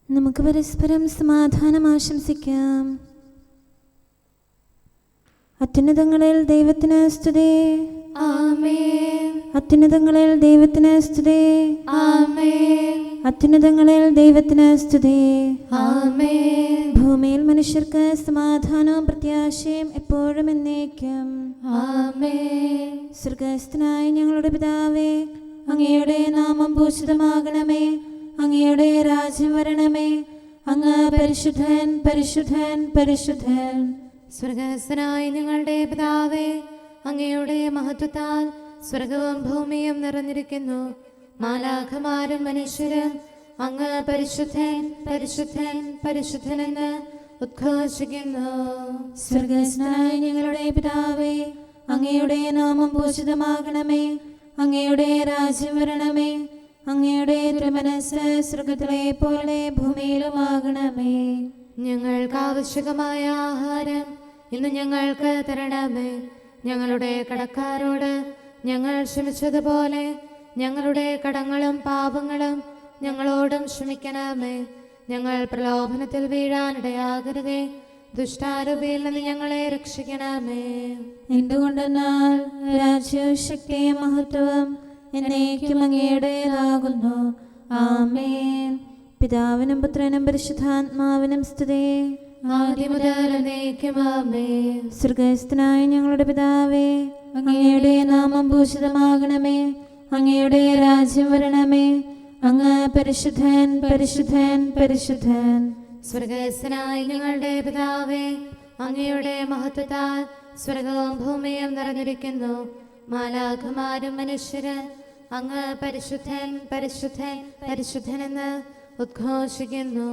നമുക്ക് പരസ്പരം സമാധാനം ആശംസിക്കാം. അത്യുന്നതങ്ങളിൽ ദൈവത്തിന് സ്തുതി. ആമേൻ. അത്യുന്നതങ്ങളിൽ ദൈവത്തിന് സ്തുതി. ആമേൻ. അത്യുന്നതങ്ങളിൽ ദൈവത്തിന് സ്തുതി. ആമേൻ. ഭൂമിയിൽ മനുഷ്യർക്ക് സമാധാനവും പ്രത്യാശയും എപ്പോഴും എന്നേക്കും. ആമേൻ. സ്വർഗ്ഗസ്ഥനായ ഞങ്ങളുടെ പിതാവേ, അങ്ങയുടെ നാമം പൂജിതമാകണമേ. അങ്ങയുടെ രാജ്യം വരണമേ. അങ്ങ് പരിശുദ്ധൻ, പരിശുദ്ധൻ, പരിശുദ്ധൻ. സ്വർഗ്ഗസ്ഥനായ ഞങ്ങളുടെ പിതാവേ, അങ്ങയുടെ മഹത്വത്താൽ സ്വർഗവും ഭൂമിയും നിറഞ്ഞിരിക്കുന്നു. മാലാഖമാരും മനുഷ്യരും അങ്ങ് പരിശുദ്ധൻ, പരിശുദ്ധൻ, പരിശുദ്ധനെന്ന് ഉദ്ഘോഷിക്കുന്നു. സ്വർഗ്ഗസ്ഥനായ ഞങ്ങളുടെ പിതാവേ, അങ്ങയുടെ നാമം പൂജിതമാകണമേ. അങ്ങയുടെ രാജ്യം വരണമേ. അങ്ങയുടെ തിരുമനസ്സ് സ്വർഗ്ഗത്തിലെ പോലെ ഭൂമിയിലുമാകണമേ. ഞങ്ങൾക്ക് ആവശ്യമായ ആഹാരം ഇന്ന് ഞങ്ങൾക്ക് തരണമേ. ഞങ്ങളുടെ കടക്കാരോട് ഞങ്ങൾ ക്ഷമിച്ചതുപോലെ ഞങ്ങളുടെ കടങ്ങളും പാപങ്ങളും ഞങ്ങളോടും ക്ഷമിക്കണമേ. ഞങ്ങൾ പ്രലോഭനത്തിൽ വീഴാനിടയാകരുതേ. ദുഷ്ടാരൂപിയിൽ നിന്ന് ഞങ്ങളെ രക്ഷിക്കണമേ. എന്തുകൊണ്ടെന്നാൽ രാജ്യവും ശക്തിയും മഹത്വവും എന്നേക്കും അങ്ങയുടേതാകുന്നു. ആമേൻ. പിതാവിനും പുത്രനും പരിശുദ്ധാത്മാവിനും സ്തുതി. ആദ്യം മുതൽ എന്നേക്കും ആമേൻ. സ്വർഗ്ഗസ്ഥനായ ഞങ്ങളുടെ പിതാവേ, അങ്ങയുടെ നാമം പൂജിതമാകണമേ. അങ്ങയുടെ രാജ്യം വരണമേ. അങ്ങ് പരിശുദ്ധൻ, പരിശുദ്ധൻ, പരിശുദ്ധൻ. സ്വർഗ്ഗസ്ഥനായ ഞങ്ങളുടെ പിതാവേ, അങ്ങയുടെ മഹത്വത്താൽ സ്വർഗവും ഭൂമിയും നിറഞ്ഞിരിക്കുന്നു. മാലാഖമാരും മനുഷ്യരും അങ്ങ് പരിശുദ്ധൻ, പരിശുദ്ധൻ, പരിശുദ്ധനെന്ന് ഉദ്ഘോഷിക്കുന്നു.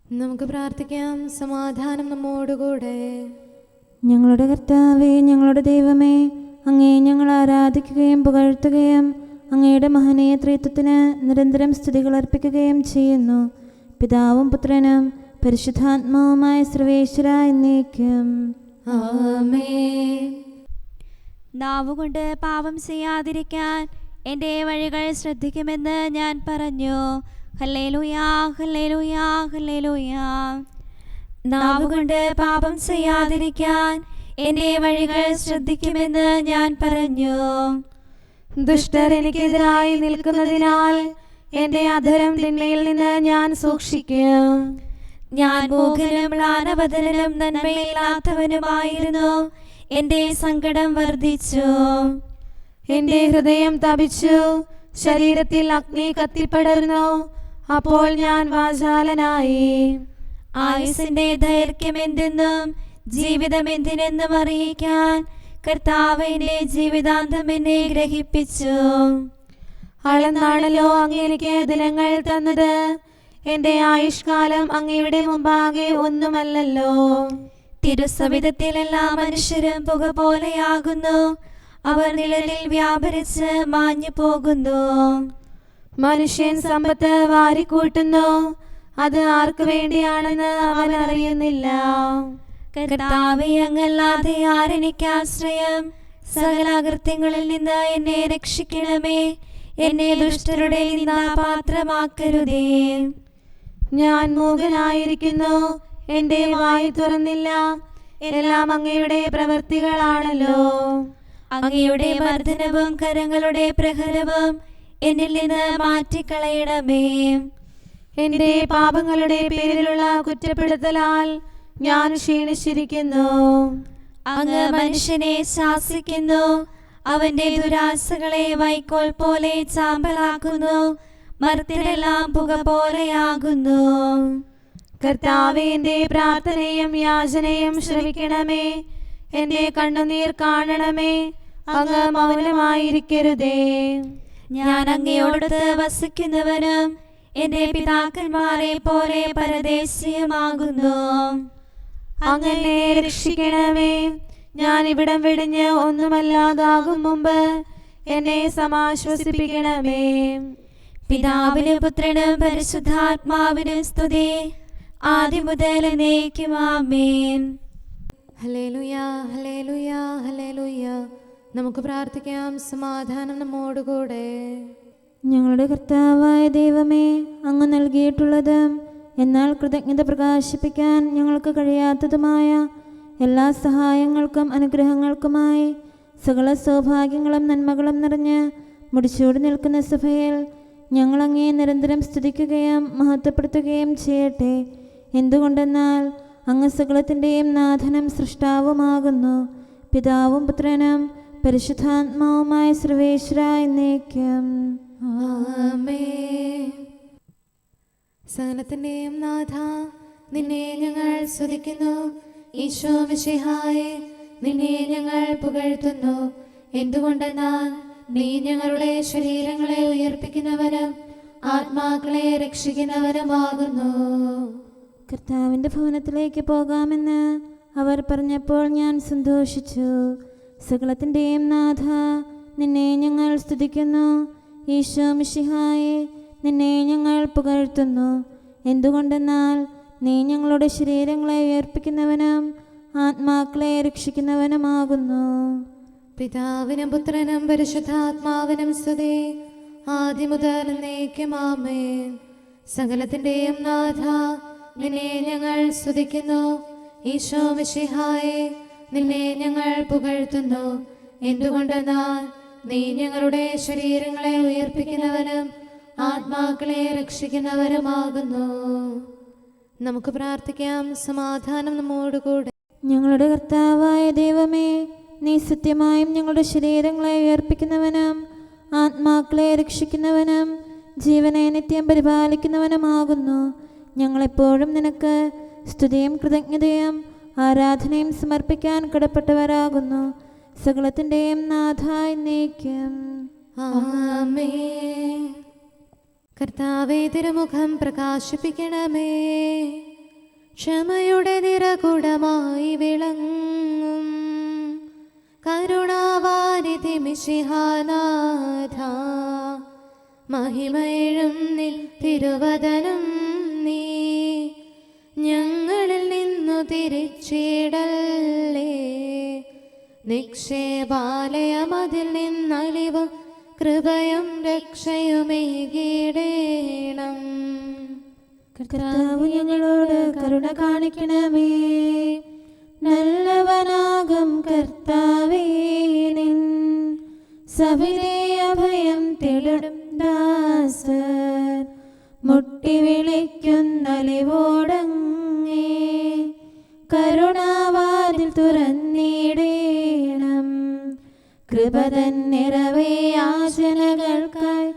നമുക്ക് പ്രാർത്ഥിക്കാം. സമാധാനം നമ്മോടുകൂടെ. ഞങ്ങളുടെ കർത്താവേ, ഞങ്ങളുടെ ദൈവമേ, അങ്ങയെ ഞങ്ങൾ ആരാധിക്കുകയും പുകഴ്ത്തുകയും അങ്ങയുടെ മഹനീയ ത്രിത്വത്തിന് നിരന്തരം സ്തുതികൾ അർപ്പിക്കുകയും ചെയ്യുന്നു. പിതാവും പുത്രനും പരിശുദ്ധാത്മാവുമായ സർവേശ്വര എന്നേക്കും. ആമേൻ. നാവുകൊണ്ട് പാപം ചെയ്യാതിരിക്കാൻ എൻ്റെ വഴികൾ ശ്രദ്ധിക്കുമെന്ന് ഞാൻ പറഞ്ഞു. ഹല്ലേലൂയാ, ഹല്ലേലൂയാ, ഹല്ലേലൂയാ. നാവുകൊണ്ട് പാപം ചെയ്യാതിരിക്കാൻ എൻ്റെ വഴികൾ ശ്രദ്ധിക്കുമെന്ന് ഞാൻ പറഞ്ഞു. ദുഷ്ടർ എനിക്കെതിരായി നിൽക്കുന്നതിനാൽ എൻ്റെ അധരം തിന്മയിൽ നിന്ന് ഞാൻ സൂക്ഷിക്കും. ഞാൻ മൂകനും മ്ലാനവദനും നന്മയില്ലാത്തവനുമായിരുന്നു. എൻ്റെ സങ്കടം വർദ്ധിച്ചു. എൻ്റെ ഹൃദയം തപിച്ചു. ശരീരത്തിൽ അഗ്നി കത്തിപ്പടർന്നു. അപ്പോൾ ഞാൻ വാചാലനായി. ആയുസിന്റെ ദൈർഘ്യം എന്തെന്നും ജീവിതം എന്തിനെന്നും അറിയിക്കാൻ കർത്താവ് എൻ്റെ ജീവിതാന്തം എന്നെ ഗ്രഹിപ്പിച്ചു. അളന്നാണല്ലോ അങ്ങ് എനിക്ക് ദിനങ്ങൾ തന്നത്. എൻ്റെ ആയുഷ്കാലം അങ്ങയുടെ മുമ്പാകെ ഒന്നുമല്ലല്ലോ. തിരുസവിധത്തിൽ എല്ലാ മനുഷ്യരും പുക പോലെയാകുന്നു. അവർ നിഴലിൽ വ്യാപരിച്ച് മാഞ്ഞു പോകുന്നു. മനുഷ്യൻ സമ്പത്ത് വാരിക്കൂട്ടുന്നു. അത് ആർക്കു വേണ്ടിയാണെന്ന് അവൻ അറിയുന്നില്ല. കർത്താവേ, അങ്ങല്ലാതെ ആരെനിക്ക് ആശ്രയം? സകല അകൃത്യങ്ങളിൽ നിന്ന് എന്നെ രക്ഷിക്കണമേ. എന്നെ ദുഷ്ടരുടെ നിന്ദാപാത്രമാക്കരുതേ. ഞാൻ മൂകനായിരിക്കുന്നു. എൻ്റെ വായ് തുറന്നില്ല. എല്ലാം അങ്ങയുടെ പ്രവൃത്തികളാണല്ലോ. അങ്ങയുടെ മർദ്ദനവും കരങ്ങളുടെ പ്രഹരവും എന്നിൽ നിന്ന് മാറ്റിക്കളയണമേ. എൻ്റെ പാപങ്ങളുടെ പേരിലുള്ള കുറ്റപ്പെടുത്തലാൽ ഞാൻ ക്ഷീണിച്ചിരിക്കുന്നു. അങ്ങ് മനുഷ്യനെ ശാസിക്കുന്നു. അവന്റെ ദുരാശകളെ വൈക്കോൽ പോലെ ചാമ്പലാക്കുന്നു. മർത്യരെല്ലാം പുക പോലെയാകുന്നു. കർത്താവേ, എൻ്റെ പ്രാർത്ഥനയും യാചനയും ശ്രവിക്കണമേ. എൻ്റെ കണ്ണുനീർ കാണണമേ. അങ്ങ് മൗനമായിരിക്കരുതേ. ഞാൻ അങ്ങയോടൊത്ത് വസിക്കുന്നവനും എന്റെ പിതാക്കന്മാരെ പോലെ പരദേശിയുമാകുന്നു. അങ്ങനെ രക്ഷിക്കണമേ. ഞാൻ ഇവിടം വെടിഞ്ഞ് ഒന്നുമല്ലാതാകും മുമ്പ് എന്നെ സമാശ്വസിപ്പിക്കണമേ. പിതാവിനും പുത്രനും പരിശുദ്ധാത്മാവിനും സ്തുതി. ആദ്യം മുതൽ എന്നേക്കും ആമേൻ. ഹല്ലേലൂയാ, ഹല്ലേലൂയാ, ഹല്ലേലൂയാ. നമുക്ക് പ്രാർത്ഥിക്കാം. സമാധാനം നമ്മോടുകൂടെ. ഞങ്ങളുടെ കർത്താവായ ദൈവമേ, അങ്ങ് നൽകിയിട്ടുള്ളതും എന്നാൽ കൃതജ്ഞത പ്രകാശിപ്പിക്കാൻ ഞങ്ങൾക്ക് കഴിയാത്തതുമായ എല്ലാ സഹായങ്ങൾക്കും അനുഗ്രഹങ്ങൾക്കുമായി സകല സൗഭാഗ്യങ്ങളും നന്മകളും നിറഞ്ഞ് മുടിച്ചൂടി നിൽക്കുന്ന സഭയിൽ ഞങ്ങളങ്ങേ നിരന്തരം സ്തുതിക്കുകയും മഹത്വപ്പെടുത്തുകയും ചെയ്യട്ടെ. എന്തുകൊണ്ടെന്നാൽ അങ്ങ് സകലത്തിൻ്റെയും നാഥനും സൃഷ്ടാവുമാകുന്നു. പിതാവും പുത്രനും പരിശുദ്ധാത്മാവുമായ സർവേശ്വര എന്നേക്കും ആമേൻ. സകലത്തിന്റെയും നാഥ, നിന്നെ ഞങ്ങൾ സ്തുതിക്കുന്നു. ഈശോ മിശിഹായേ, നിന്നെ ഞങ്ങൾ പുകഴ്ത്തുന്നു. എന്തുകൊണ്ടെന്നാൽ നീ ഞങ്ങളുടെ ശരീരങ്ങളെ ഉയർപ്പിക്കുന്നവനും ആത്മാക്കളെ രക്ഷിക്കുന്നവനുമാകുന്നു. കർത്താവിൻ്റെ ഭവനത്തിലേക്ക് പോകാമെന്ന് അവർ പറഞ്ഞപ്പോൾ ഞാൻ സന്തോഷിച്ചു. സകലത്തിൻ്റെയും നാഥ, നിന്നെ ഞങ്ങൾ സ്തുതിക്കുന്നു. ഈശോ മിശിഹായേ, നിന്നെ ഞങ്ങൾ പുകഴ്ത്തുന്നു. എന്തുകൊണ്ടെന്നാൽ നീ ഞങ്ങളുടെ ശരീരങ്ങളെ ഉയർപ്പിക്കുന്നവനും ആത്മാക്കളെ രക്ഷിക്കുന്നവനുമാകുന്നു. പിതാവിനും പുത്രനും പരിശുദ്ധാത്മാവിനും സ്തുതി, ആദ്യം മുതൽ എന്നേക്കും ആമേൻ. സകലത്തിന്റെയും നാഥ, നിന്നെ ഞങ്ങൾ സ്തുതിക്കുന്നു. ഈശോ മിശിഹായേ, നിന്നെ ഞങ്ങൾ പുകഴ്ത്തുന്നു. എന്തുകൊണ്ടെന്നാൽ നീ ഞങ്ങളുടെ ശരീരങ്ങളെ ഉയർപ്പിക്കുന്നവനും ആത്മാക്കളെ രക്ഷിക്കുന്നവരുമാകുന്നു. നമുക്ക് പ്രാർത്ഥിക്കാം. സമാധാനം നമ്മോടുകൂടെ. ഞങ്ങളുടെ കർത്താവായ ദൈവമേ, നീ സത്യമായും ഞങ്ങളുടെ ശരീരങ്ങളെ ഉയർപ്പിക്കുന്നവനും ആത്മാക്കളെ രക്ഷിക്കുന്നവനും ജീവനെ നിത്യം പരിപാലിക്കുന്നവനുമാകുന്നു. ഞങ്ങളെപ്പോഴും നിനക്ക് സ്തുതിയും കൃതജ്ഞതയും ആരാധനയും സമർപ്പിക്കാൻ കടപ്പെട്ടവരാകുന്നു. സകലത്തിൻ്റെയും നാഥ എന്നേക്കും ആമേൻ. കർത്താവേ, തിരുമുഖം പ്രകാശിപ്പിക്കണമേ. ക്ഷമയുടെ നിറകുടമായി വിളങ്ങും കരുണാവാരിധി മിശിഹാനാഥ, മഹിമയിഴും നിൻ തിരുവദനം നീ ഞങ്ങളിൽ നിന്നു തിരിച്ചിടല്ലേ. നിക്ഷേപാലയമതിൽ നിന്നലിവും കൃപയും രക്ഷയുമേകിടേണം. കർത്താവ് ഞങ്ങളോട് കരുണ കാണിക്കണമേ. നല്ലവനാകും കർത്താവേ, നിൻ സവിധേ അഭയം തേടും ദാസർ മുട്ടി വിളിക്കുന്നലിവോടങ്ങേ. കരുണാവാതിൽ തുറന്നിടേണം. കൃപ തന്നിറവേ യാചനകൾക്കായി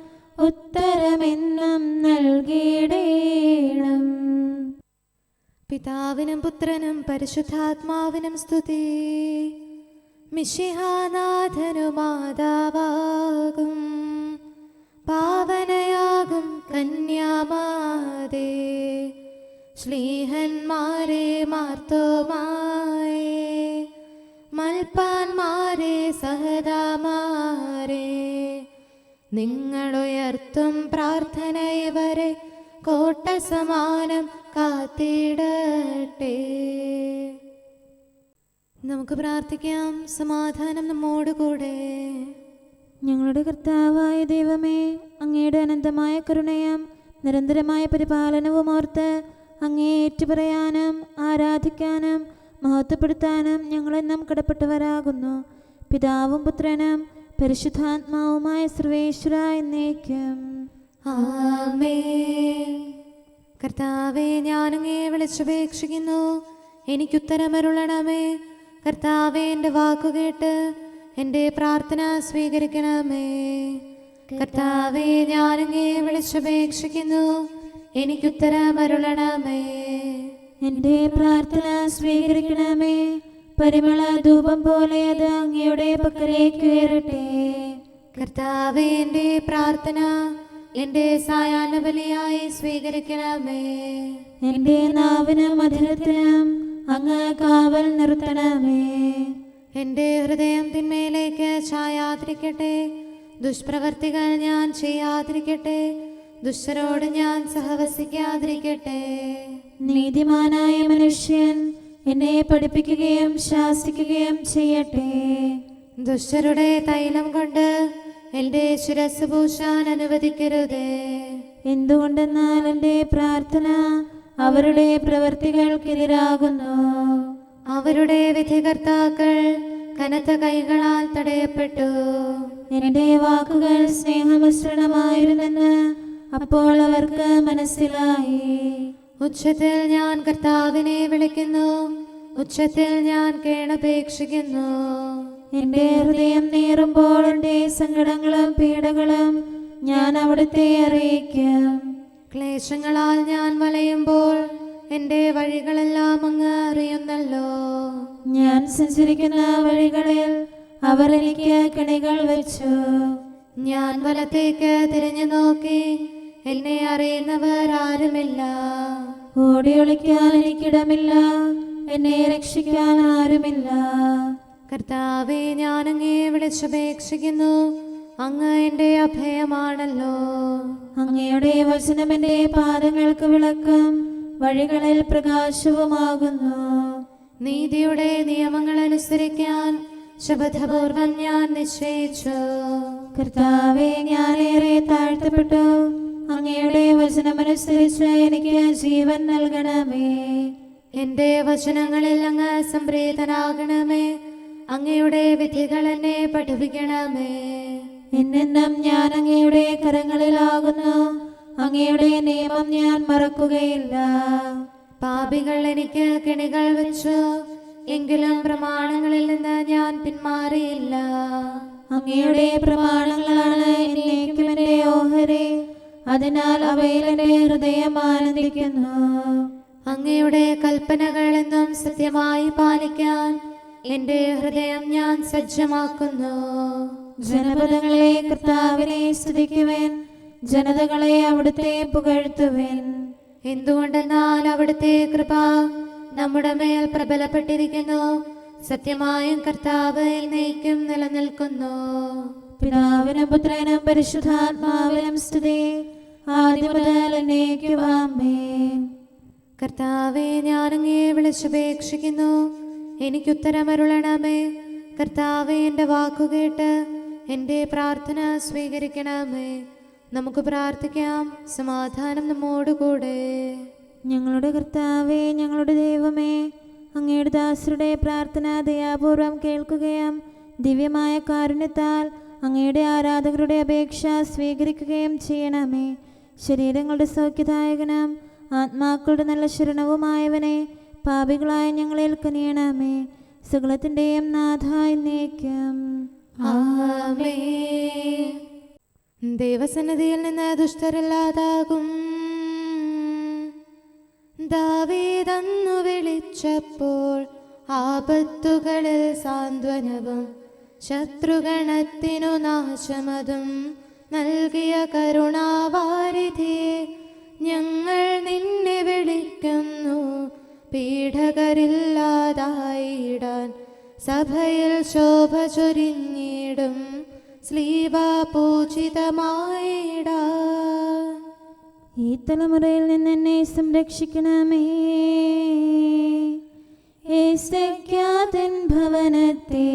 ഉത്തരമെന്നും നൽകിയിടേണം. പിതാവിനും പുത്രനും പരിശുദ്ധാത്മാവിനും സ്തുതി. മിശിഹാനാഥനു മാതാവാകും പാവനയാകും കന്യാമാതേ, ശ്ലീഹന്മാരെ മാർത്തോമായേ, മൽപ്പാന്മാരെ സഹദാമാരെ, നിങ്ങളുയർത്തും പ്രാർത്ഥന ഇവരെ കോട്ട സമാനം കാത്തിടട്ടെ. നമുക്ക് പ്രാർത്ഥിക്കാം. സമാധാനം നമ്മോടുകൂടെ. ഞങ്ങളുടെ കർത്താവായ ദൈവമേ, അങ്ങയുടെ അനന്തമായ കരുണയും നിരന്തരമായ പരിപാലനവും ഓർത്ത് അങ്ങേ ഏറ്റുപറയാനും ആരാധിക്കാനും മഹത്വപ്പെടുത്താനും ഞങ്ങളെന്നും കടപ്പെട്ടവരാകുന്നു. പിതാവും പുത്രനും പരിശുദ്ധാത്മാവുമായ സർവേശ്വര എന്നേക്കും ആമേൻ. കർത്താവേ, ഞാനങ്ങേ വിളിച്ചപേക്ഷിക്കുന്നു, എനിക്കുത്തരമരുളണമേ. കർത്താവേ, എൻ്റെ വാക്കുകേട്ട് എൻ്റെ പ്രാർത്ഥന സ്വീകരിക്കണമേ. കർത്താവേ, ഞാനങ്ങേ വിളിച്ചപേക്ഷിക്കുന്നു, എനിക്കുത്തരമരുളണമേ. എൻ്റെ പ്രാർത്ഥന സ്വീകരിക്കണമേ. പരിമള ധൂപം പോലെ അത് അങ്ങയുടെ പക്കലേക്ക് ഉയരട്ടെ. കർത്താവേ, എൻ്റെ പ്രാർത്ഥന എൻ്റെ സായാഹ്ന ബലിയായി സ്വീകരിക്കണമേ. എൻ്റെ നാവിനും മധുരത്തിനും അങ്ങ് കാവൽ നിർത്തണമേ. എൻ്റെ ഹൃദയം തിന്മയിലേക്ക് ചായാതിരിക്കട്ടെ. ദുഷ്പ്രവർത്തികൾ ഞാൻ ചെയ്യാതിരിക്കട്ടെ. ദുഷ്ടരോട് ഞാൻ സഹവസിക്കാതിരിക്കട്ടെ. നീതിമാനായ മനുഷ്യൻ എന്നെ പഠിപ്പിക്കുകയും ശാസിക്കുകയും ചെയ്യട്ടെ. ദുഷ്ടരുടെ തൈലം കൊണ്ട് എൻ്റെ ശിരസ് പൂശാൻ അനുവദിക്കരുതേ. എന്തുകൊണ്ടെന്നാൽ എൻ്റെ പ്രാർത്ഥന അവരുടെ പ്രവൃത്തികൾക്കെതിരാകുന്നു. അവരുടെ വിധികർത്താക്കൾ കനത്ത കൈകളാൽ തടയപ്പെട്ടു. എൻ്റെ വാക്കുകൾ സ്നേഹമിശ്രണമായിരുന്നെന്ന് അപ്പോൾ അവർക്ക് മനസ്സിലായി. ഉച്ചത്തിൽ ഞാൻ കർത്താവിനെ വിളിക്കുന്നു, ഉച്ചത്തിൽ ഞാൻ കേണപേക്ഷിക്കുന്നു. എൻ്റെ ഹൃദയം നീറുമ്പോൾ എൻ്റെ സങ്കടങ്ങളും പീഡകളും ഞാൻ അവിടുത്തെ അറിയിക്കും. ക്ലേശങ്ങളാൽ ഞാൻ വലയുമ്പോൾ എൻ്റെ വഴികളെല്ലാം അങ്ങ് അറിയുന്നല്ലോ. ഞാൻ സഞ്ചരിക്കുന്ന വഴികളിൽ അവർ എനിക്ക് കെണികൾ വെച്ചു. ഞാൻ വലത്തേക്ക് തിരിഞ്ഞു നോക്കി, എന്നെ അറിയുന്നവർ ആരുമില്ല. ഓടിയൊളിക്കാൻ എനിക്കിടമില്ല, എന്നെ രക്ഷിക്കാൻ ആരുമില്ല. കർത്താവേ, ഞാൻ അങ്ങയെ വിളിച്ചപേക്ഷിക്കുന്നു, അങ്ങ് എൻ്റെ അഭയമാണല്ലോ. അങ്ങയുടെ വചനം എൻ്റെ പാദങ്ങൾക്ക് വിളക്കും വഴികളിൽ പ്രകാശവുമാകുന്നു. നീതിയുടെ നിയമങ്ങൾ അനുസരിക്കാൻ ശപഥപൂർവം ഞാൻ നിശ്ചയിച്ചു. കർത്താവേ, ഞാനേറെ താഴ്ത്തപ്പെട്ടു. അങ്ങയുടെ വചനമനുസരിച്ച് എനിക്ക് ജീവൻ നൽകണമേ. എൻ്റെ വചനങ്ങളിൽ അങ്ങ് സംപ്രീതനാകണമേ. അങ്ങയുടെ വിധികൾ എന്നെ പഠിപ്പിക്കണമേ. എന്നെന്നും ഞാൻ അങ്ങയുടെ കരങ്ങളിലാകുന്നു. അങ്ങയുടെ നിയമം ഞാൻ മറക്കുകയില്ല. പാപികൾ എനിക്ക് കെണികൾ വെച്ചു, എങ്കിലും പ്രമാണങ്ങളിൽ നിന്ന് ഞാൻ പിന്മാറിയില്ല. അങ്ങയുടെ പ്രമാണങ്ങളാണ് എന്നേക്കും എൻ്റെ ഓഹരി, അതിനാൽ അവയിൽ എൻ്റെ ഹൃദയം ആനന്ദിക്കുന്നു. അങ്ങയുടെ കൽപ്പനകൾ എന്നും സത്യമായി പാലിക്കാൻ എൻ്റെ ഹൃദയം ഞാൻ സജ്ജമാക്കുന്നു. ജനപദങ്ങളെ കർത്താവിനെ സ്തുതിക്കുവേൻ, ജനതകളെ അവിടുത്തെ പുകഴ്ത്തുവേൻ. എന്തുകൊണ്ടെന്നാൽ അവിടുത്തെ കൃപ നമ്മുടെ മേൽ പ്രബലപ്പെട്ടിരിക്കുന്നു. സത്യമായും കർത്താവ് എന്നേക്കും നിലനിൽക്കുന്നു. പിതാവിനും പുത്രനും പരിശുദ്ധാത്മാവിനും സ്തുതി, ആദ്യം മുതൽ എന്നേക്കും ആമേൻ. കർത്താവേ, ഞാൻ അങ്ങയെ വിളിച്ചപേക്ഷിക്കുന്നു, എനിക്കുത്തരമരുളണമേ. കർത്താവേ, എൻ്റെ വാക്കുകേട്ട് എൻ്റെ പ്രാർത്ഥന സ്വീകരിക്കണമേ. നമുക്ക് പ്രാർത്ഥിക്കാം. സമാധാനം നമ്മോടുകൂടെ. ഞങ്ങളുടെ കർത്താവേ, ഞങ്ങളുടെ ദൈവമേ, അങ്ങയുടെ ദാസരുടെ പ്രാർത്ഥന ദയാപൂർവം കേൾക്കുകയും ദിവ്യമായ കാരുണ്യത്താൽ അങ്ങയുടെ ആരാധകരുടെ അപേക്ഷ സ്വീകരിക്കുകയും ചെയ്യണമേ. ശരീരങ്ങളുടെ സൗഖ്യദായകനും ആത്മാക്കളുടെ നല്ല ശരണവുമായവനെ, പാപികളായ ഞങ്ങളിൽ കനിയണമേ. സകലത്തിൻ്റെയും നാഥായി എന്നേക്കും ആമേൻ. ദൈവസന്നിധിയിൽ നിന്ന് ദുഷ്ടരില്ലാതാകും. ദാവീദന്നു വിളിച്ചപ്പോൾ ആപത്തുകളിൽ സാന്ത്വനവും ശത്രുഗണത്തിനു നാശമതും നൽകിയ കരുണാവാരിധിയെ, ഞങ്ങൾ നിന്നെ വിളിക്കുന്നു. പീഡകരില്ലാതായിടാൻ സഭയിൽ ശോഭ ചൊരിഞ്ഞിടും സ്ലീബാ പൂജിതമായിടാൻ. ഈ തലമുറയിൽ നിന്ന് എന്നെ സംരക്ഷിക്കണമേ. ഏസെക്യാതൻ ഭവനത്തെ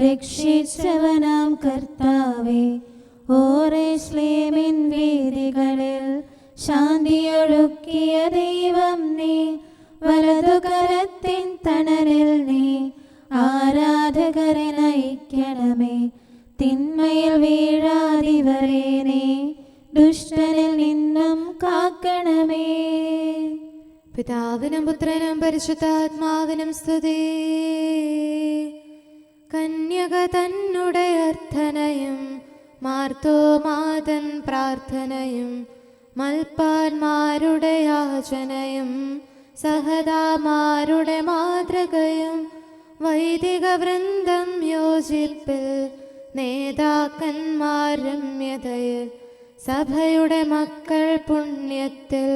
രക്ഷിച്ചവനാം കർത്താവേ, ഓരേശ്ലേമിൻ വീഥികളിൽ ശാന്തിയൊഴുക്കിയ ദൈവം നീ. വലതുകരത്തിൻ തണലിൽ നീ ആരാധകരെ നയിക്കണമേ. തിന്മയിൽ വീഴാതിവരെ നീ ദുഷ്ടനിൽ നിന്നും കാക്കണമേ. പിതാവിനും പുത്രനും പരിശുദ്ധാത്മാവിനും സ്തുതി. കന്യക തന്നുടെ അർത്ഥനയും മാർത്തോമാതൻ പ്രാർത്ഥനയും മൽപ്പാന്മാരുടെ യാചനയും സഹദാമാരുടെ മാതൃകയും വൈദിക വൃന്ദം യോജിപ്പിൽ നേതാക്കന്മാർ രമ്യതയിൽ സഭയുടെ മക്കൾ പുണ്യത്തിൽ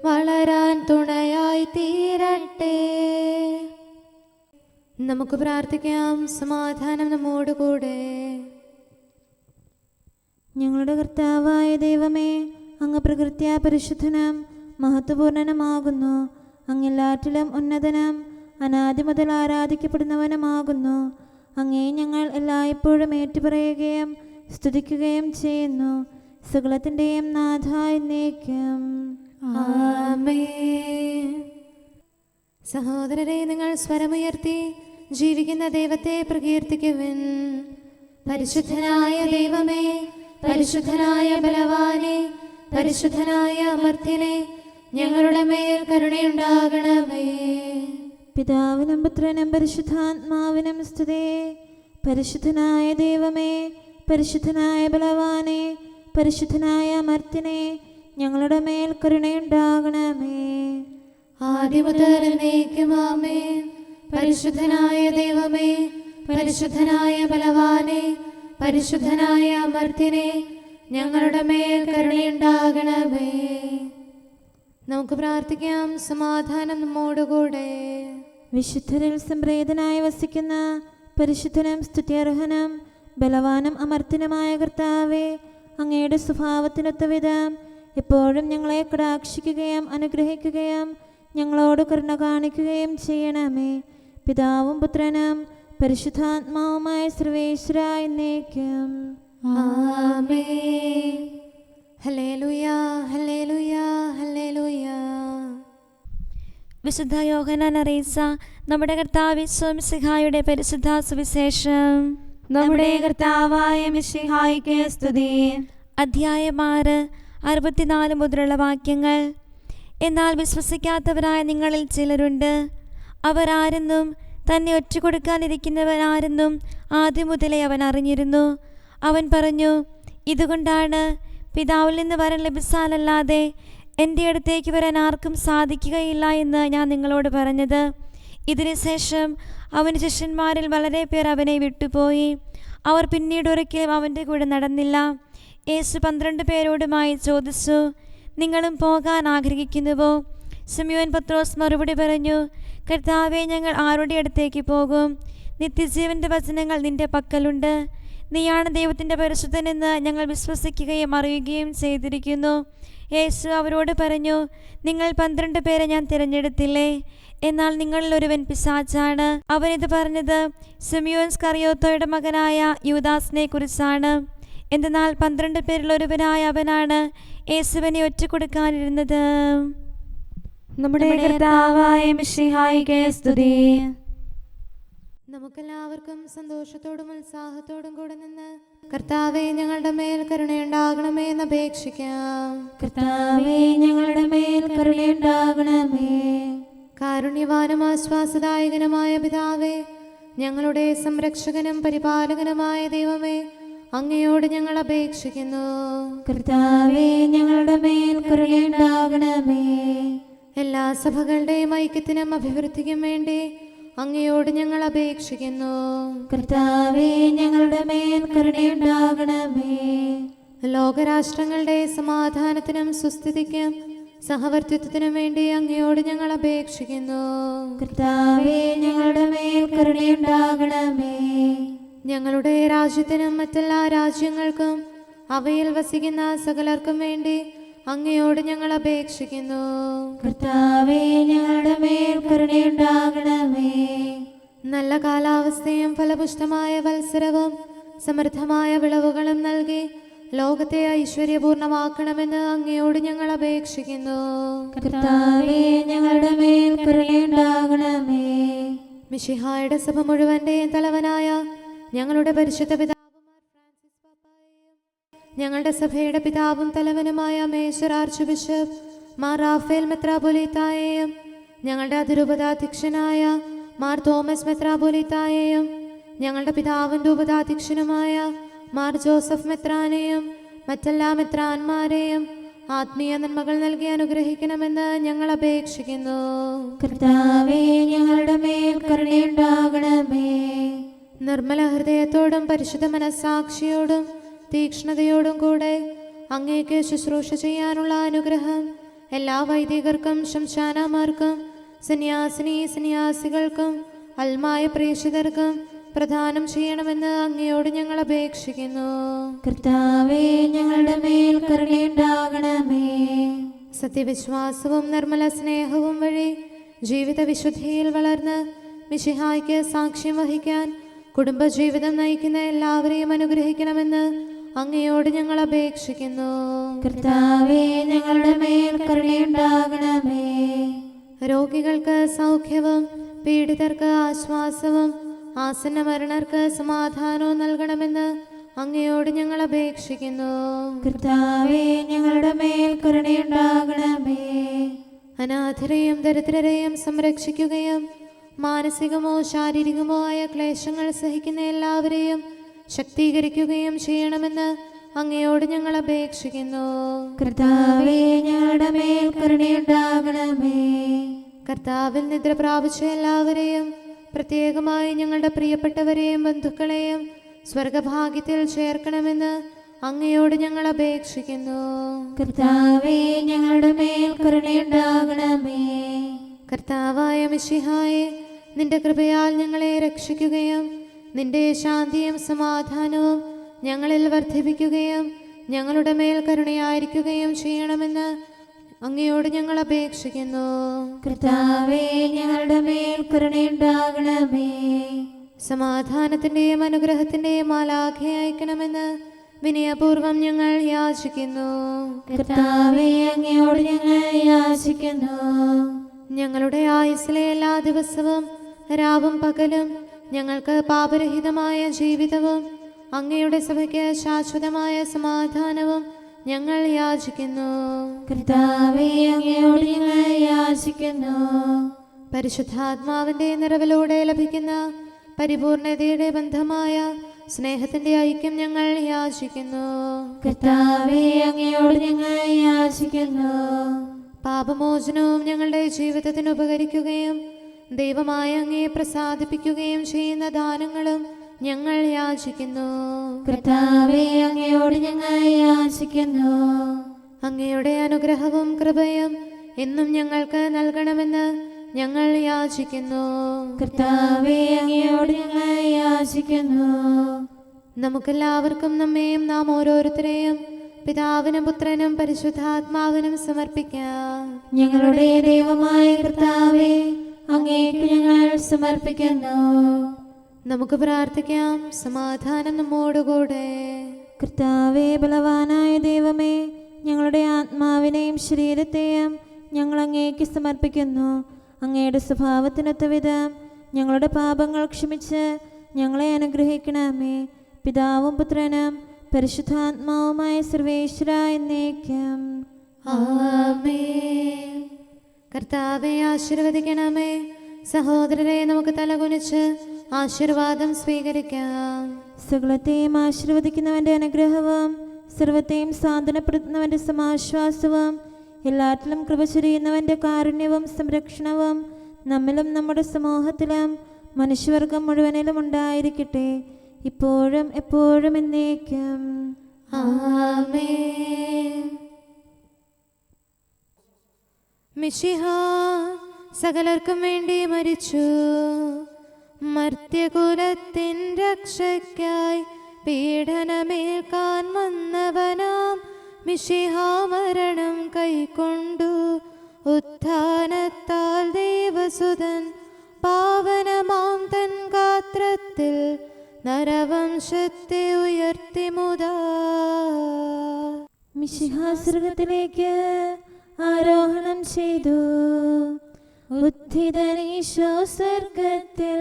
വളരാൻ തുണയായി തീരട്ടെ. നമുക്ക് പ്രാർത്ഥിക്കാം. സമാധാനം നമ്മോടുകൂടെ. ഞങ്ങളുടെ കർത്താവായ ദൈവമേ, അങ്ങ് പ്രകൃത്യാ പരിശുദ്ധനും മഹത്വപൂർണനുമാകുന്നു. അങ്ങെല്ലാറ്റിലും ഉന്നതനും അനാദി മുതൽ ആരാധിക്കപ്പെടുന്നവനുമാകുന്നു. അങ്ങേ ഞങ്ങൾ എല്ലായ്പ്പോഴും ഏറ്റുപറയുകയും സ്തുതിക്കുകയും ചെയ്യുന്നു. സകലത്തിൻ്റെയും നാഥ എന്നേക്കും. ആമേൻ. സഹോദരരെ, നിങ്ങൾ സ്വരമുയർത്തി ജീവിക്കുന്ന ദൈവത്തെ പ്രകീർത്തിക്കുവിൻ. പരിശുദ്ധനായ ദൈവമേ, പരിശുദ്ധനായ ബലവാനെ, പരിശുദ്ധനായ അമർത്യനെ, ഞങ്ങളുടെ മേൽ കരുണയുണ്ടാകണമേ. പിതാവിനും പുത്രനും പരിശുദ്ധാത്മാവിനും സ്തുതി. പരിശുദ്ധനായ ദൈവമേ, പരിശുദ്ധനായ ബലവാനെ, പരിശുദ്ധനായ അമർത്യനെ, ഞങ്ങളുടെ മേൽ കരുണയുണ്ടാകണമേ. ആദിമുതൽ എന്നേക്കും ആമേൻ. പരിശുദ്ധനായ ദൈവമേ, പരിശുദ്ധനായ ബലവാനെ, പരിശുദ്ധനായ അമർത്യനെ, ഞങ്ങളുടെ മേൽ കരുണയുണ്ടാകണമേ. നമുക്ക് പ്രാർത്ഥിക്കാം. സമാധാനം നമ്മോടുകൂടെ. വിശുദ്ധരിൽ സംപ്രീതനായി വസിക്കുന്ന പരിശുദ്ധനും സ്തുത്യർഹനും ബലവാനും അമർത്യനുമായ കർത്താവേ, അങ്ങയുടെ സ്വഭാവത്തിനൊത്ത വിധം എപ്പോഴും ഞങ്ങളെ കടാക്ഷിക്കുകയും അനുഗ്രഹിക്കുകയും ഞങ്ങളോട് കരുണ കാണിക്കുകയും ചെയ്യണമേ. പിതാവും പുത്രനും പരിശുദ്ധാത്മാവുമായ സർവേശ്വര എന്നേക്കും. ആമേൻ. ഹല്ലേലൂയ, ഹല്ലേലൂയ, ഹല്ലേലൂയ. വിശുദ്ധ യോഹന്നാൻ അറിയിച്ച നമ്മുടെ കർത്താവ് മിശിഹായുടെ പരിശുദ്ധ സുവിശേഷം. നമ്മുടെ കർത്താവായ മിശിഹായ്ക്ക് സ്തുതി. അധ്യായം 6, 64 മുതലുള്ള വാക്യങ്ങൾ. എന്നാൽ വിശ്വസിക്കാത്തവരായ നിങ്ങളിൽ ചിലരുണ്ട്. അവർ ആരെന്നും തന്നെ ഒറ്റുകൊടുക്കാനിരിക്കുന്നവൻ ആരെന്നും ആദ്യം മുതലേ അവൻ അറിഞ്ഞിരുന്നു. അവൻ പറഞ്ഞു, ഇതുകൊണ്ടാണ് പിതാവിൽ നിന്ന് വരം ലഭിച്ചാലല്ലാതെ എൻ്റെ അടുത്തേക്ക് വരാൻ ആർക്കും സാധിക്കുകയില്ല എന്ന് ഞാൻ നിങ്ങളോട് പറഞ്ഞത്. ഇതിനു ശേഷം അവൻ്റെ ശിഷ്യന്മാരിൽ വളരെ പേർ അവനെ വിട്ടുപോയി. അവർ പിന്നീട് ഒരിക്കലും അവൻ്റെ കൂടെ നടന്നില്ല. യേശു 12 പേരോടുമായി ചോദിച്ചു, നിങ്ങളും പോകാൻ ആഗ്രഹിക്കുന്നുവോ? ശിമോൻ പത്രോസ് മറുപടി പറഞ്ഞു, കർത്താവേ, ഞങ്ങൾ ആരുടെ അടുത്തേക്ക് പോകും? നിത്യജീവൻ്റെ വചനങ്ങൾ നിന്റെ പക്കലുണ്ട്. നീയാണ് ദൈവത്തിൻ്റെ പരിശുദ്ധനെന്ന് ഞങ്ങൾ വിശ്വസിക്കുകയും അറിയുകയും ചെയ്തിരിക്കുന്നു. യേശു അവരോട് പറഞ്ഞു, നിങ്ങൾ 12 പേരെ ഞാൻ തിരഞ്ഞെടുത്തില്ലേ? എന്നാൽ നിങ്ങളിൽ ഒരുവൻ പിശാചാണ്. അവനിത് പറഞ്ഞത് ശിമയോൻ സ്കറിയോത്തോയുടെ മകനായ യൂദാസിനെ കുറിച്ചാണ്. എന്തെന്നാൽ 12 പേരിൽ ഒരുവനായ അവനാണ് യേശുവിനെ ഒറ്റുകൊടുക്കാനിരുന്നത്. നമ്മുടെ കർത്താവായ മിശിഹായ്ക്ക് സ്തുതി. നമുക്കെല്ലാവർക്കും സന്തോഷത്തോടും ഉത്സാഹത്തോടും കൂടെ നിന്ന് കർത്താവേ, ഞങ്ങളുടെ മേൽ കരുണയുണ്ടാകണമേ എന്ന് അപേക്ഷിക്കാം. കർത്താവേ, ഞങ്ങളുടെ മേൽ കരുണയുണ്ടാകണമേ. കാരുണ്യവാനും ആശ്വാസദായകനുമായ പിതാവേ, ഞങ്ങളുടെ സംരക്ഷകനും പരിപാലകനുമായ ദൈവമേ, അങ്ങയോട് ഞങ്ങൾ അപേക്ഷിക്കുന്നു. കർത്താവേ, ഞങ്ങളുടെ മേൽ കരുണയുണ്ടാകണമേ. എല്ലാ സഭകളുടെയും ഐക്യത്തിനും അഭിവൃദ്ധിക്കും വേണ്ടി അങ്ങയോട് ഞങ്ങൾ അപേക്ഷിക്കുന്നു. കർത്താവേ, ഞങ്ങളുടെ മേൽ കരുണയുണ്ടാകണമേ. ലോകരാഷ്ട്രങ്ങളുടെ സമാധാനത്തിനും സുസ്ഥിതിക്കും സഹവർത്തിത്വത്തിനും വേണ്ടി അങ്ങയോട് ഞങ്ങൾ അപേക്ഷിക്കുന്നു. കർത്താവേ, ഞങ്ങളുടെ മേൽ കരുണയുണ്ടാകണമേ. ഞങ്ങളുടെ രാജ്യത്തിനും മറ്റെല്ലാ രാജ്യങ്ങൾക്കും അവയിൽ വസിക്കുന്ന സകലർക്കും വേണ്ടി അങ്ങയോട് ഞങ്ങൾ അപേക്ഷിക്കുന്നു. കർത്താവേ, ഞങ്ങളുടെ മേൽ കരുണയുണ്ടാകണമേ. നല്ല കാലാവസ്ഥയും ഫലപുഷ്ടമായ വത്സരവും സമൃദ്ധമായ വിളവുകളും നൽകി ലോകത്തെ ഐശ്വര്യപൂർണമാക്കണമെന്ന് അങ്ങയോട് ഞങ്ങൾ അപേക്ഷിക്കുന്നു. കർത്താവേ, ഞങ്ങളുടെ മേൽ കരുണയുണ്ടാകണമേ. മിശിഹായുടെ സഭ മുഴുവന്റെയും തലവനായ ഞങ്ങളുടെ പരിശുദ്ധ പിതാവ് ഫ്രാൻസിസ് പാപ്പായെയും ഞങ്ങളുടെ സഭയുടെ പിതാവും തലവനുമായ major archbishop Mar Raphael മെത്രാപൊലീത്തായെയും ഞങ്ങളുടെ അതിരൂപതാധ്യക്ഷനായ മാർ തോമസ് മെത്രാപൊലീത്തായെയും ഞങ്ങളുടെ പിതാവിൻ്റെ ഉപതാധ്യക്ഷനുമായ മാർ ജോസഫ് മെത്രാനെയും മറ്റെല്ലാ മെത്രാന്മാരെയും ആത്മീയ നന്മകൾ നൽകി അനുഗ്രഹിക്കണമെന്ന് ഞങ്ങൾ അപേക്ഷിക്കുന്നു. കർത്താവേ, ഞങ്ങളുടെ മേൽ കരുണയുണ്ടാകണമേ. നിർമ്മല ഹൃദയത്തോടും പരിശുദ്ധ മനസ്സാക്ഷിയോടും തീക്ഷ്ണതയോടും കൂടെ അങ്ങേക്ക് ശുശ്രൂഷ ചെയ്യാനുള്ള അനുഗ്രഹം എല്ലാ വൈദികർക്കും ശംശാനമാർക്കും സന്യാസികൾക്കും അൽമായ പ്രേക്ഷിതർക്കും പ്രദാനം ചെയ്യണമെന്ന് അങ്ങയോട് ഞങ്ങൾ അപേക്ഷിക്കുന്നു. കർത്താവേ, ഞങ്ങളുടെ മേൽ കരുണയുണ്ടാകണമേ. സത്യവിശ്വാസവും നിർമ്മല സ്നേഹവും വഴി ജീവിത വിശുദ്ധിയിൽ വളർന്ന് മിശിഹായ്ക്ക് സാക്ഷ്യം വഹിക്കാൻ കുടുംബജീവിതം നയിക്കുന്ന എല്ലാവരെയും അനുഗ്രഹിക്കണമെന്ന് അങ്ങയോട് ഞങ്ങൾ അപേക്ഷിക്കുന്നു. കർത്താവേ, ഞങ്ങളുടെ മേൽ കരുണയുണ്ടാകണമേ. രോഗികൾക്ക് സൗഖ്യവും പീഡിതർക്ക് ആശ്വാസവും ആസന്ന മരണർക്ക് സമാധാനവും നൽകണമെന്ന് അങ്ങയോട് ഞങ്ങൾ അപേക്ഷിക്കുന്നു. കർത്താവേ, ഞങ്ങളുടെ മേൽ കരുണയുണ്ടാകണമേ. അനാഥരെയും ദരിദ്രരെയും സംരക്ഷിക്കുകയും മാനസികമോ ശാരീരികമോ ആയ ക്ലേശങ്ങൾ സഹിക്കുന്ന എല്ലാവരെയും ശക്തീകരിക്കുകയും ചെയ്യണമെന്ന് അങ്ങയോട് ഞങ്ങൾ അപേക്ഷിക്കുന്നു. കർത്താവേ, ഞങ്ങളുടെ മേൽ കരുണയുണ്ടാകണമേ. കർത്താവിൽ നിദ്ര പ്രാപിച്ച എല്ലാവരെയും പ്രത്യേകമായി ഞങ്ങളുടെ പ്രിയപ്പെട്ടവരെയും ബന്ധുക്കളെയും സ്വർഗഭാഗ്യത്തിൽ ചേർക്കണമെന്ന് അങ്ങയോട് ഞങ്ങൾ അപേക്ഷിക്കുന്നു. കർത്താവേ, ഞങ്ങളുടെ മേൽ കരുണയുണ്ടാകണമേ. കർത്താവായ മിശിഹായെ, നിന്റെ കൃപയാൽ ഞങ്ങളെ രക്ഷിക്കുകയും നിന്റെ ശാന്തിയും സമാധാനവും ഞങ്ങളിൽ വർദ്ധിപ്പിക്കുകയും ഞങ്ങളുടെ മേൽ കരുണയായിരിക്കുകയും ചെയ്യണമെന്ന് അങ്ങയോട് ഞങ്ങൾ അപേക്ഷിക്കുന്നു. കർത്താവേ, ഞങ്ങളുടെ മേൽ കരുണയുണ്ടാകണമേ. സമാധാനത്തിന്റെയും അനുഗ്രഹത്തിന്റെയും മാലാഖയെ അയക്കണമെന്ന് വിനയപൂർവം ഞങ്ങൾ യാചിക്കുന്നു. കർത്താവേ, അങ്ങയോട് ഞങ്ങൾ യാചിക്കുന്നു. ഞങ്ങളുടെ ആയുസ്സിലെ എല്ലാ ദിവസവും രാവും പകലും ഞങ്ങൾക്ക് പാപരഹിതമായ ജീവിതവും അങ്ങയുടെ സഭയ്ക്ക് ശാശ്വതമായ സമാധാനവും ഞങ്ങൾ യാചിക്കുന്നു. കർത്താവേ, അങ്ങയോട് ഞങ്ങൾ യാചിക്കുന്നു. പരിശുദ്ധാത്മാവിന്റെ നിറവിലൂടെ ലഭിക്കുന്ന പരിപൂർണതയുടെ ബന്ധമായ സ്നേഹത്തിന്റെ ഐക്യം ഞങ്ങൾ യാചിക്കുന്നു. കർത്താവേ, അങ്ങയോട് ഞങ്ങൾ യാചിക്കുന്നു. പാപമോചനവും ഞങ്ങളുടെ ജീവിതത്തിന് ഉപകരിക്കുകയും ദൈവമായ അങ്ങയെ പ്രസാദിപ്പിക്കുകയും ചെയ്യുന്ന ദാനങ്ങളും ഞങ്ങൾ യാചിക്കുന്നു. കർത്താവേ, അങ്ങയോട് ഞങ്ങൾ യാചിക്കുന്നു. അങ്ങയുടെ അനുഗ്രഹവും കൃപയും എന്നും ഞങ്ങൾക്ക് നൽകണമെന്ന് ഞങ്ങൾ യാചിക്കുന്നു. കർത്താവേ, അങ്ങയോട് ഞങ്ങൾ യാചിക്കുന്നു. നമുക്കെല്ലാവർക്കും നമ്മെയും നാം ഓരോരുത്തരെയും പിതാവിനും പുത്രനും പരിശുദ്ധാത്മാവിനും സമർപ്പിക്കാം. ഞങ്ങളുടെ ദൈവമായ കർത്താവേ, അങ്ങേക്ക് ഞങ്ങൾ സമർപ്പിക്കുന്നു. നമുക്ക് പ്രാർത്ഥിക്കാം. സമാധാനം നമ്മോടുകൂടെ. കർത്താവേ, ബലവാനായ ദൈവമേ, ഞങ്ങളുടെ ആത്മാവിനെയും ശരീരത്തെയും ഞങ്ങൾ അങ്ങേക്ക് സമർപ്പിക്കുന്നു. അങ്ങയുടെ സ്വഭാവത്തിനൊത്ത വിധം ഞങ്ങളുടെ പാപങ്ങൾ ക്ഷമിച്ച് ഞങ്ങളെ അനുഗ്രഹിക്കണമേ. പിതാവും പുത്രനും പരിശുദ്ധാത്മാവുമായ സർവേശ്വര എന്നേക്കും ആമേൻ. കർത്താവെ ആശീർവദിക്കണമേ. സഹോദരരെ, നമുക്ക് തലകുനിച്ച് ആശീർവാദം സ്വീകരിക്കാം. സകലത്തെയും ആശീർവദിക്കുന്നവന്റെ അനുഗ്രഹവും സർവത്തെയും സാന്ത്വനപ്പെടുത്തുന്നവന്റെ സമാശ്വാസവും എല്ലാറ്റിലും കൃപ ചൊരിയുന്നവന്റെ കാരുണ്യവും സംരക്ഷണവും നമ്മിലും നമ്മുടെ സമൂഹത്തിലും മനുഷ്യവർഗം മുഴുവനിലും ഉണ്ടായിരിക്കട്ടെ, ഇപ്പോഴും എപ്പോഴും എന്നേക്കും ആമേൻ. മിശിഹാ സകലർക്കും വേണ്ടി മരിച്ചു. മർത്യകുലത്തിൻ രക്ഷയ്ക്കായി പീഡനമേൽക്കാൻ വന്നവനാം മിശിഹാ മരണം കൈക്കൊണ്ടു. ഉത്ഥാനത്താൽ ദേവസുതൻ പാവനമാം തൻ ഗാത്രത്തിൽ നരവംശത്തെ ഉയർത്തി മുതാ. മിശിഹാസ്വർഗത്തിലേക്ക് ആരോഹണം ചെയ്തു. ഉദ്ധിതനീശോ സ്വർഗത്തിൽ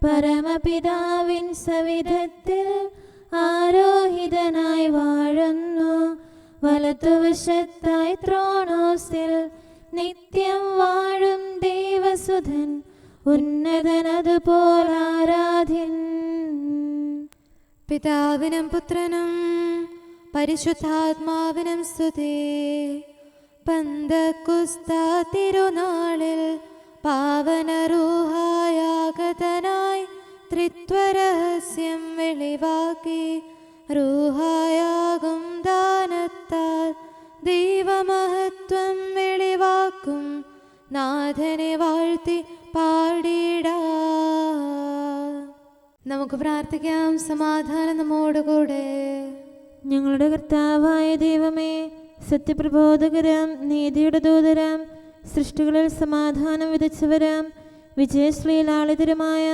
പരമപിതാവിൻ സവിധത്തിൽ ആരോഹിതനായി വാഴുന്നു. വലതുവശത്തായി ത്രോണോസിൽ നിത്യം വാഴും ദേവസുധൻ ഉന്നതനതുപോൽ ആരാധ്യൻ. പിതാവിനും പുത്രനും പരിശുദ്ധാത്മാവിനും സ്തുതി. പന്തക്കുസ്താ തിരുനാളിൽ പാവനറൂഹായാഗതനായി ത്രിത്വരഹസ്യം വെളിവാക്കി. റൂഹായാകും ദാനത്താൽ ദൈവമഹത്വം വെളിവാക്കും നാഥനെ വാഴ്ത്തി പാടിടാ. നമുക്ക് പ്രാർത്ഥിക്കാം. സമാധാനം നമ്മോടുകൂടെ. ഞങ്ങളുടെ കർത്താവായ ദൈവമേ, സത്യപ്രബോധകരം നീതിയുടെ ദൂതരം സൃഷ്ടികളിൽ സമാധാനം വിതച്ചവരും വിജയശ്രീലാളിതരുമായ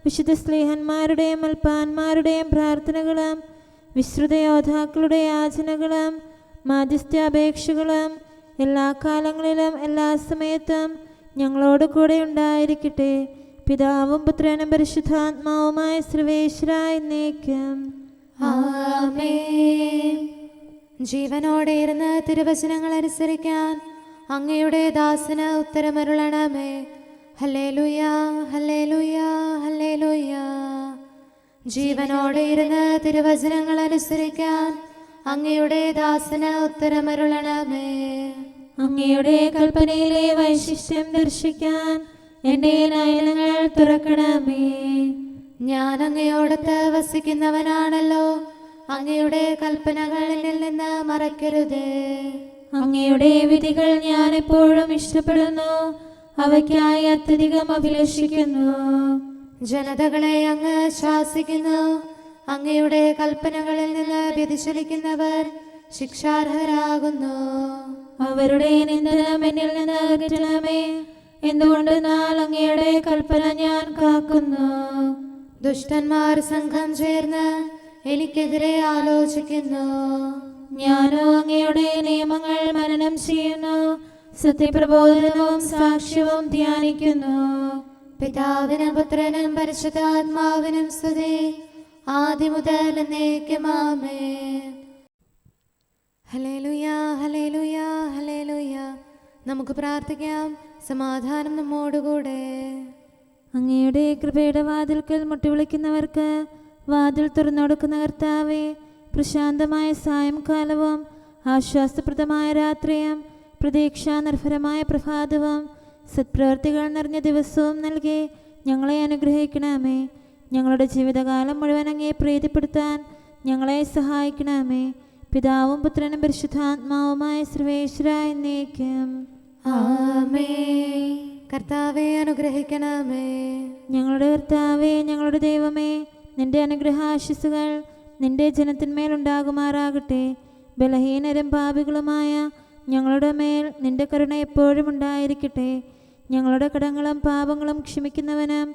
വിശുദ്ധ സ്ലീഹന്മാരുടെയും അൽപ്പാന്മാരുടെയും പ്രാർത്ഥനകളും വിശ്രുത യോദ്ധാക്കളുടെ യാചനകളും മാധ്യസ്ഥാപേക്ഷകളും എല്ലാ കാലങ്ങളിലും എല്ലാ സമയത്തും ഞങ്ങളോട് കൂടെ ഉണ്ടായിരിക്കട്ടെ. പിതാവും പുത്രനും പരിശുദ്ധാത്മാവുമായ സർവേശ്വരായ എന്നേക്കും. ആമേൻ. ജീവനോടെ ഇരുന്ന് തിരുവചനങ്ങൾ അനുസരിക്കാൻ അങ്ങയുടെ ദാസന് ഉത്തരമരുളണമേ. ഹല്ലേലൂയ, ഹല്ലേലൂയ, ഹല്ലേലൂയ. ജീവനോടെ ഇരുന്ന് തിരുവചനങ്ങൾ അനുസരിക്കാൻ അങ്ങയുടെ ദാസന് ഉത്തരമരുളണമേ. അങ്ങയുടെ കൽപ്പനയിലെ വൈശിഷ്ട്യം ദർശിക്കാൻ എൻ്റെ നയനങ്ങൾ തുറക്കണമേ. ഞാൻ അങ്ങയോടത്ത് വസിക്കുന്നവനാണല്ലോ, അങ്ങയുടെ കൽപ്പനകൾ എന്നിൽ നിന്ന് മറക്കരുതേ. അങ്ങയുടെ വിധികൾ ഞാൻ എപ്പോഴും ഇഷ്ടപ്പെടുന്നു, അവയ്ക്കായി അത്യധികം അഭിലഷിക്കുന്നു. ജനതകളെ അങ്ങ് ശാസിക്കുന്നു, അങ്ങയുടെ കൽപ്പനകളിൽ നിന്ന് വ്യതിചലിക്കുന്നവർ ശിക്ഷാർഹരാകുന്നു. അവരുടെ നിന്ദനം എന്നിൽ നിന്ന് അകറ്റണമേ. എന്തുകൊണ്ടെന്നാൽ അങ്ങയുടെ കൽപ്പന ഞാൻ കാക്കുന്നു. ദുഷ്ടന്മാർ സംഘം ചേർന്ന് എനിക്കെതിരെ ആലോചിക്കുന്നു. ഞാനോ അങ്ങയുടെ നിയമങ്ങൾ മനനം ചെയ്യുന്നു, സത്യപ്രബോധനവും സാക്ഷ്യവും ധ്യാനിക്കുന്നു. പിതാവിനും പുത്രനും പരിശുദ്ധാത്മാവിനും സ്തുതി, ആദ്യം മുതൽ എന്നേക്കും ആമേൻ. ഹല്ലേലൂയ, ഹല്ലേലൂയ, ഹല്ലേലൂയ. നമുക്ക് പ്രാർത്ഥിക്കാം. സമാധാനം നമ്മോടുകൂടെ. അങ്ങയുടെ കൃപയുടെ വാതിൽക്കൽ മുട്ടിവിളിക്കുന്നവർക്ക് വാതിൽ തുറന്നുകൊടുക്കുന്ന കർത്താവേ, പ്രശാന്തമായ സായംകാലവും ആശ്വാസപ്രദമായ രാത്രിയും പ്രതീക്ഷാനിർഭരമായ പ്രഭാതവും സത്പ്രവർത്തികൾ നിറഞ്ഞ ദിവസവും നൽകി ഞങ്ങളെ അനുഗ്രഹിക്കണമേ. ഞങ്ങളുടെ ജീവിതകാലം മുഴുവൻ അങ്ങയെ പ്രീതിപ്പെടുത്താൻ ഞങ്ങളെ സഹായിക്കണമേ. പിതാവും പുത്രനും പരിശുദ്ധാത്മാവുമായ സർവേശ്വരായ എന്നേക്കും. ആമേൻ. കർത്താവേ അനുഗ്രഹിക്കണമേ. ഞങ്ങളുടെ കർത്താവേ, ഞങ്ങളുടെ ദൈവമേ, നിന്റെ അനുഗ്രഹാശിസുകൾ നിന്റെ ജനത്തിന്മേലുണ്ടാകുമാറാകട്ടെ. ബലഹീനരും പാപികളുമായ ഞങ്ങളുടെ മേൽ നിന്റെ കരുണ എപ്പോഴും ഉണ്ടായിരിക്കട്ടെ. ഞങ്ങളുടെ കടങ്ങളും പാപങ്ങളും ക്ഷമിക്കുന്നവനും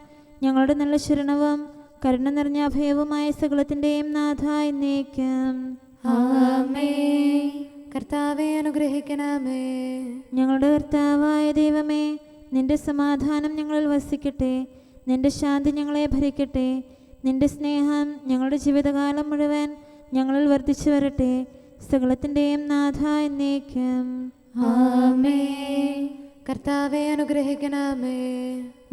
ഞങ്ങളുടെ നല്ല ശരണവും കരുണ നിറഞ്ഞ അഭയവുമായ സകലത്തിൻ്റെയും നാഥ എന്നേക്കും. ആമേൻ. കർത്താവേ അനുഗ്രഹിക്കണമേ. ഞങ്ങളുടെ കർത്താവായ ദൈവമേ, നിന്റെ സമാധാനം ഞങ്ങളിൽ വസിക്കട്ടെ. നിന്റെ ശാന്തി ഞങ്ങളെ ഭരിക്കട്ടെ. നിന്റെ സ്നേഹം ഞങ്ങളുടെ ജീവിതകാലം മുഴുവൻ ഞങ്ങളിൽ വർദ്ധിച്ചു വരട്ടെ. സകലത്തിൻ്റെയും നാഥ എന്നേക്കും. ആമേൻ. കർത്താവേ അനുഗ്രഹിക്കണമേ.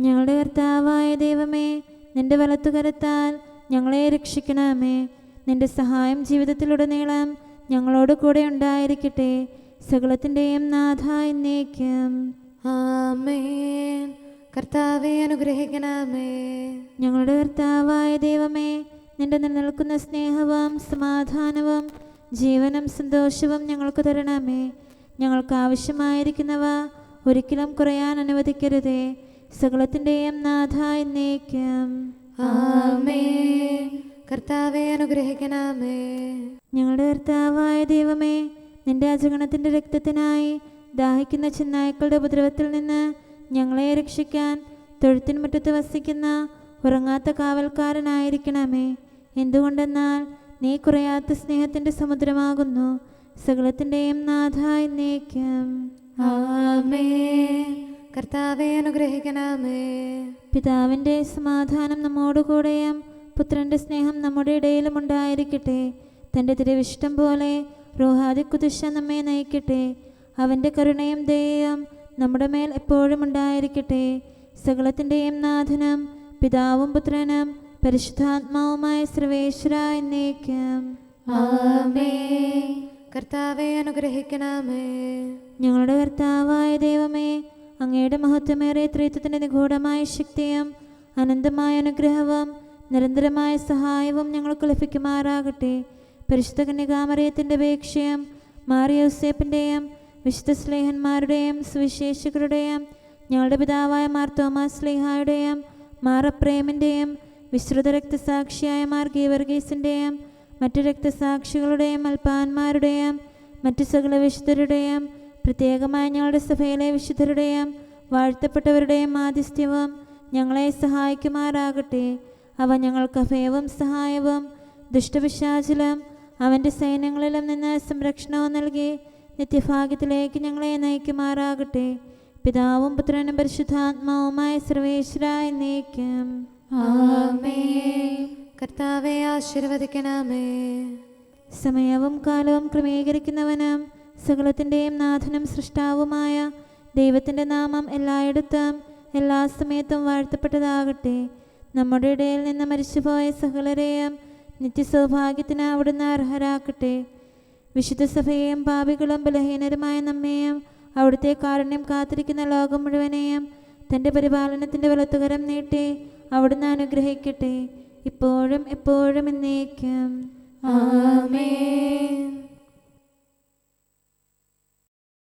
ഞങ്ങളുടെ കർത്താവായ ദൈവമേ, നിന്റെ വലത്തുകരത്താൽ ഞങ്ങളെ രക്ഷിക്കണമേ. നിന്റെ സഹായം ജീവിതത്തിലുടനീളം ഞങ്ങളോട് കൂടെ ഉണ്ടായിരിക്കട്ടെ. സകലത്തിൻ്റെയും നാഥ എന്നേക്കും. ആമേൻ. കർത്താവേ അനുഗ്രഹിക്കണമേ. ഞങ്ങളുടെ കർത്താവായ ദൈവമേ, നിന്റെ നിലനിൽക്കുന്ന സ്നേഹവും സമാധാനവും ജീവനും സന്തോഷവും ഞങ്ങൾക്ക് തരണമേ. ഞങ്ങൾക്ക് ആവശ്യമായിരിക്കുന്നവ ഒരിക്കലും കുറയാൻ അനുവദിക്കരുതേ. സകലത്തിൻ്റെയും നാഥ എന്നേക്കും. ആമേൻ. കർത്താവേ അനുഗ്രഹിക്കണമേ. ഞങ്ങളുടെ കർത്താവായ ദൈവമേ, നിന്റെ അജഗണത്തിൻ്റെ രക്തത്തിനായി ദാഹിക്കുന്ന ചെന്നായ്ക്കളുടെ ഉപദ്രവത്തിൽ നിന്ന് ഞങ്ങളെ രക്ഷിക്കാൻ തൊഴുത്തിൻ മുറ്റത്ത് വസിക്കുന്ന ഉറങ്ങാത്ത കാവൽക്കാരനായിരിക്കണമേ. എന്തുകൊണ്ടെന്നാൽ നീ കുറയാത്ത സ്നേഹത്തിൻ്റെ സമുദ്രമാകുന്നു. സകലത്തിൻ്റെയും നാഥ എന്നേക്കും. ആമേൻ. കർത്താവേ അനുഗ്രഹിക്കണമേ. പിതാവിൻ്റെ സമാധാനം നമ്മോടുകൂടെയും പുത്രൻ്റെ സ്നേഹം നമ്മുടെ ഇടയിലും ഉണ്ടായിരിക്കട്ടെ. തൻ്റെ തിരുവിഷ്ടം പോലെ റൂഹാദിക്കുദിശ നമ്മെ നയിക്കട്ടെ. അവൻ്റെ കരുണയും ദയയും നമ്മുടെ മേൽ എപ്പോഴും ഉണ്ടായിരിക്കട്ടെ. സകലത്തിൻ്റെയും നാഥനും പിതാവും പുത്രനും പരിശുദ്ധാത്മാവുമായ സർവേശ്വരായ എന്നേക്കും. ആമേൻ. കർത്താവേ അനുഗ്രഹിക്കണമേ. ഞങ്ങളുടെ കർത്താവായ ദൈവമേ, അങ്ങയുടെ മഹത്വമേറിയ ത്രിത്വത്തിൻ്റെ നിഗൂഢമായ ശക്തിയും അനന്തമായ അനുഗ്രഹവും നിരന്തരമായ സഹായവും ഞങ്ങൾക്ക് ലഭിക്കുമാറാകട്ടെ. പരിശുദ്ധ കന്യകാമറിയത്തിൻ്റെ അപേക്ഷയും മാറിയോസേപ്പിൻ്റെയും വിശുദ്ധ സ്ലേഹന്മാരുടെയും സുവിശേഷകരുടെയും ഞങ്ങളുടെ പിതാവായ മാർ തോമാസ് സ്ലീഹായുടെയും മാർ അപ്രേമിൻ്റെയും വിശ്രുത രക്തസാക്ഷിയായ മാർ ഗീവർഗീസിൻ്റെയും മറ്റു രക്തസാക്ഷികളുടെയും അൽപ്പാന്മാരുടെയും മറ്റു സകല വിശുദ്ധരുടെയും പ്രത്യേകമായ ഞങ്ങളുടെ സഭയിലെ വിശുദ്ധരുടെയും വാഴ്ത്തപ്പെട്ടവരുടെയും മാധ്യസ്ഥ്യവും ഞങ്ങളെ സഹായിക്കുമാറാകട്ടെ. അവ ഞങ്ങൾക്ക് അഭയവും സഹായവും ദുഷ്ടപിശാചിലും അവൻ്റെ സൈന്യങ്ങളിലും നിന്ന് സംരക്ഷണവും നൽകി നിത്യഭാഗ്യത്തിലേക്ക് ഞങ്ങളെ നയിക്കുമാറാകട്ടെ. പിതാവും പുത്രനും പരിശുദ്ധാത്മാവുമായ സർവേശ്വരായ എന്നേക്കും. ആമേൻ. കർത്താവെ ആശീർവദിക്കണമേ. സമയവും കാലവും ക്രമീകരിക്കുന്നവനും സകലത്തിൻ്റെയും നാഥനും സൃഷ്ടാവുമായ ദൈവത്തിൻ്റെ നാമം എല്ലായിടത്തും എല്ലാ സമയത്തും വാഴ്ത്തപ്പെട്ടതാകട്ടെ. നമ്മുടെ ഇടയിൽ നിന്ന് മരിച്ചുപോയ സകലരെയും നിത്യസൗഭാഗ്യത്തിന് അവിടുന്ന് അർഹരാക്കട്ടെ. വിശുദ്ധ സഭയെയും പാപികളും ബലഹീനരുമായ നമ്മെയും അവിടുത്തെ കാരുണ്യം കാത്തിരിക്കുന്ന ലോകം മുഴുവനെയും തൻ്റെ പരിപാലനത്തിൻ്റെ വലത്തുകരം നീട്ടി അവിടുന്ന് അനുഗ്രഹിക്കട്ടെ, ഇപ്പോഴും എപ്പോഴും എന്നേക്കും. ആമേൻ.